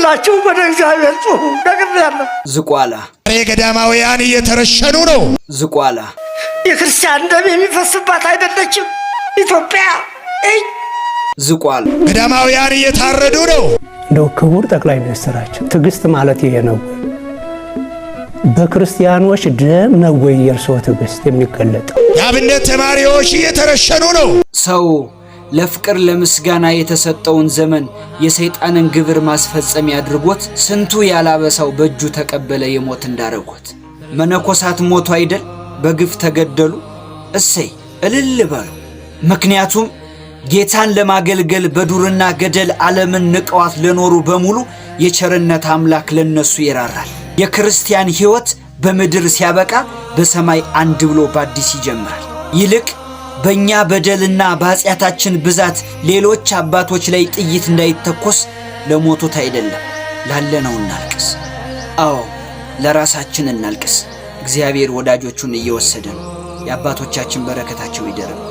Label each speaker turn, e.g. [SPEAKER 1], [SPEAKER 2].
[SPEAKER 1] ሁላችሁ ወደ እግዚአብሔር ጩኹ ደግሜያለሁ።
[SPEAKER 2] ዝቋላ
[SPEAKER 3] ገዳማውያን እየተረሸኑ ነው።
[SPEAKER 2] ዝቋላ
[SPEAKER 1] የክርስቲያን ደም የሚፈስባት አይደለችም ኢትዮጵያ።
[SPEAKER 2] ዝቋላ
[SPEAKER 3] ገዳማውያን እየታረዱ ነው።
[SPEAKER 4] እንደው ክቡር ጠቅላይ ሚኒስትራችን ትዕግስት ማለት ይሄ ነው? በክርስቲያኖች ደም ነው ወይ የእርስዎ ትዕግስት የሚገለጠው?
[SPEAKER 3] የአብነት ተማሪዎች እየተረሸኑ ነው።
[SPEAKER 2] ሰው ለፍቅር ለምስጋና የተሰጠውን ዘመን የሰይጣንን ግብር ማስፈጸሚያ አድርጎት ስንቱ ያላበሳው በእጁ ተቀበለ የሞት እንዳረጎት። መነኮሳት ሞቱ አይደል በግፍ ተገደሉ። እሰይ እልል በሉ። ምክንያቱም ጌታን ለማገልገል በዱርና ገደል ዓለምን ንቀዋት ለኖሩ በሙሉ የቸርነት አምላክ ለነሱ ይራራል። የክርስቲያን ሕይወት በምድር ሲያበቃ በሰማይ አንድ ብሎ በአዲስ ይጀምራል። ይልቅ በእኛ በደልና በኃጢአታችን ብዛት ሌሎች አባቶች ላይ ጥይት እንዳይተኮስ ለሞቱት አይደለም ላለነው እናልቅስ። አዎ ለራሳችን እናልቅስ። እግዚአብሔር ወዳጆቹን እየወሰደ ነው። የአባቶቻችን በረከታቸው ይደረም።